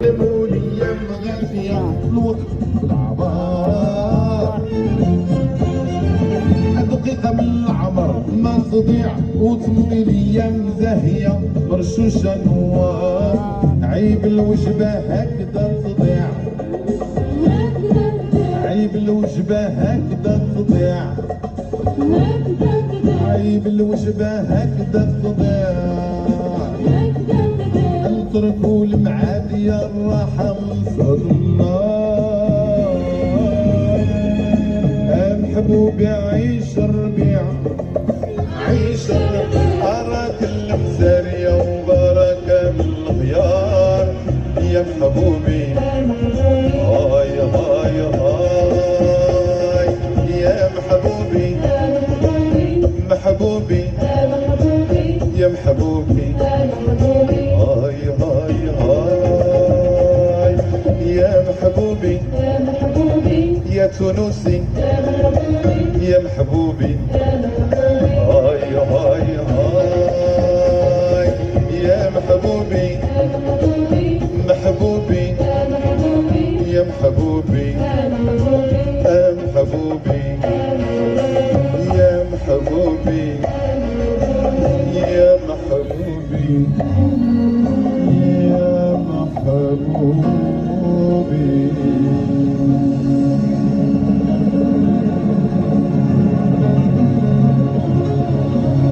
المولية مغفية الوقت بالعبار دقيقة من العمر ما تضيع وتمضي الأيام زاهية مرشوشة نوار عيب الوجبة هكذا تضيع عيب الوجبة هكذا تضيع عيب الوجبة هكذا تضيع اتركوا المعادية الراحة من النار محبوبي عيش الربيع عيش الربيع أراك المزارية وبركة من الخيار يا محبوبي هاي هاي هاي يا محبوبي محبوبي يا محبوبي هاي هاي هاي يا محبوبي يا تونسي يا محبوبي هاي هاي هاي يا محبوبي محبوبي يا محبوبي محبوبي يا محبوبي يا محبوبي يا محبوبي